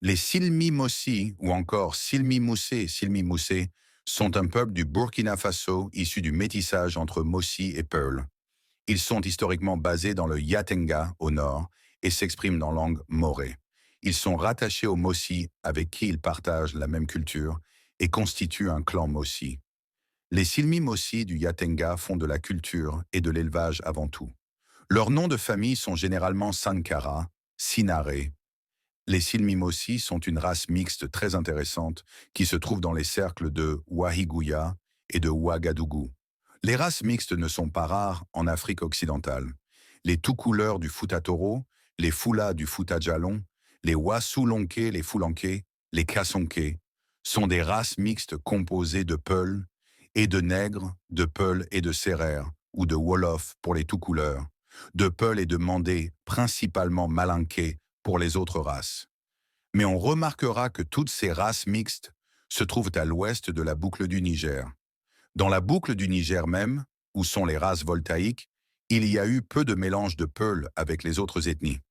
Les Silmi Mossi ou encore Silmi Moussé sont un peuple du Burkina Faso issu du métissage entre Mossi et Peul. Ils sont historiquement basés dans le Yatenga au nord et s'expriment dans langue morée. Ils sont rattachés aux Mossi avec qui ils partagent la même culture et constituent un clan Mossi. Les Silmi Mossi du Yatenga font de la culture et de l'élevage avant tout. Leurs noms de famille sont généralement Sankara, Sinare. Les Silmimossi sont une race mixte très intéressante qui se trouve dans les cercles de Wahiguya et de Ouagadougou. Les races mixtes ne sont pas rares en Afrique occidentale. Les tout-couleurs du Fouta Toro, les Foulas du Fouta Djallon, les Wassoulonké, les Foulanké, les Kassonké sont des races mixtes composées de Peuls et de Nègres, de Peuls et de Sérères, ou de Wolof pour les tout-couleurs, de Peuls et de Mandés, principalement Malinké, pour les autres races. Mais on remarquera que toutes ces races mixtes se trouvent à l'ouest de la boucle du Niger. Dans la boucle du Niger même, où sont les races voltaïques, il y a eu peu de mélange de Peuls avec les autres ethnies.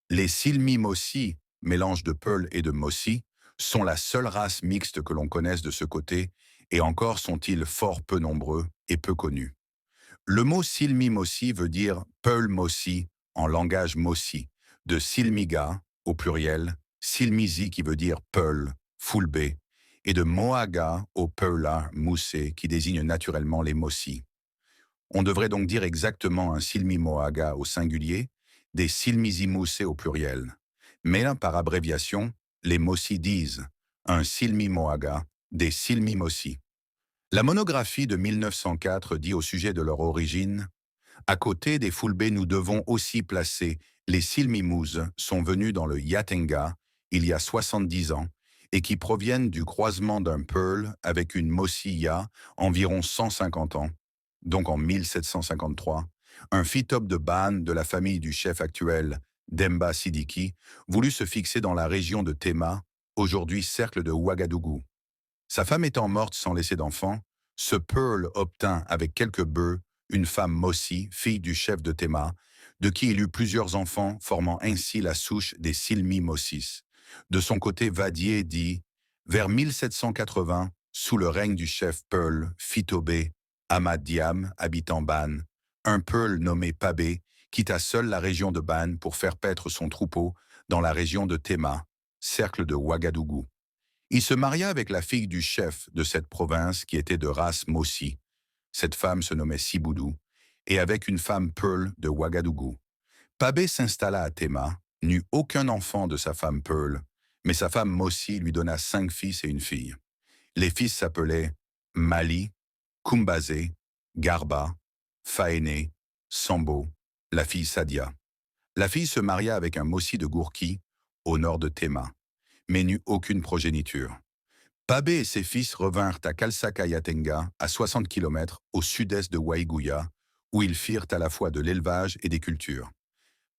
Les Silmi Mossi, mélange de Peuls et de Mossi, sont la seule race mixte que l'on connaisse de ce côté, et encore sont-ils fort peu nombreux et peu connus. Le mot Silmi Mossi veut dire Peul Mossi en langage Mossi, de Silmiga, au pluriel, Silmizi qui veut dire Peul, Foulbé, et de Moaga au Peula Moussé qui désigne naturellement les Mossi. On devrait donc dire exactement un Silmi Moaga au singulier, des Silmizi Moussé au pluriel. Mais par abréviation, les Mossi disent un Silmi Moaga, des Silmi Mossi. La monographie de 1904 dit au sujet de leur origine: à côté des Foulbé, nous devons aussi placer les Silmimouz sont venus dans le Yatenga il y a 70 ans et qui proviennent du croisement d'un Peul avec une Mossiya environ 150 ans, donc en 1753, un phytope de Ban de la famille du chef actuel, Demba Sidiki, voulut se fixer dans la région de Tema, aujourd'hui cercle de Ouagadougou. Sa femme étant morte sans laisser d'enfant, ce Pearl obtint avec quelques bœufs une femme Mossi, fille du chef de Tema, de qui il eut plusieurs enfants, formant ainsi la souche des Silmi Mossis. De son côté, Vadier dit: vers 1780, sous le règne du chef Pearl, Fitobé, Ahmad Diam, habitant Ban, un Pearl nommé Pabé quitta seul la région de Ban pour faire paître son troupeau dans la région de Tema, cercle de Ouagadougou. Il se maria avec la fille du chef de cette province qui était de race Mossi. Cette femme se nommait Siboudou, et avec une femme Pearl de Ouagadougou. Pabé s'installa à Tema, n'eut aucun enfant de sa femme Pearl, mais sa femme Mossi lui donna 5 fils et une fille. Les fils s'appelaient Mali, Kumbazé, Garba, Faéné, Sambo, la fille Sadia. La fille se maria avec un Mossi de Gourki, au nord de Tema, mais n'eut aucune progéniture. Pabé et ses fils revinrent à Kalsaka Yatenga, à 60 km au sud-est de Waiguya, où ils firent à la fois de l'élevage et des cultures.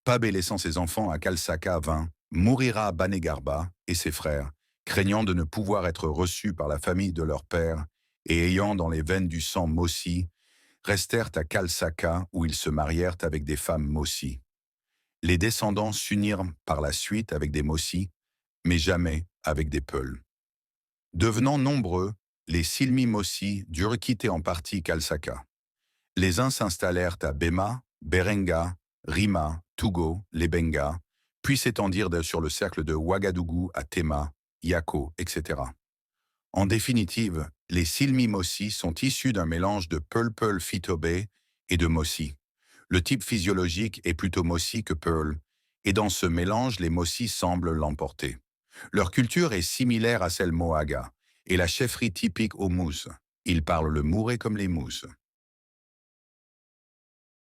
Pabé laissant ses enfants à Kalsaka vint, mourira à Banégarba et ses frères, craignant de ne pouvoir être reçus par la famille de leur père et ayant dans les veines du sang Mossi, restèrent à Kalsaka où ils se marièrent avec des femmes Mossi. Les descendants s'unirent par la suite avec des Mossi, mais jamais avec des Peuls. Devenant nombreux, les Silmi Mossi durent quitter en partie Kalsaka. Les uns s'installèrent à Bema, Berenga, Rima, Togo, les Benga, puis s'étendirent sur le cercle de Ouagadougou à Tema, Yako, etc. En définitive, les Silmi Mossi sont issus d'un mélange de Peul-Peul Fitobé et de Mossi. Le type physiologique est plutôt Mossi que Peul, et dans ce mélange, les Mossi semblent l'emporter. Leur culture est similaire à celle Moaga, et la chefferie typique aux Mousses. Ils parlent le mouré comme les Mousses.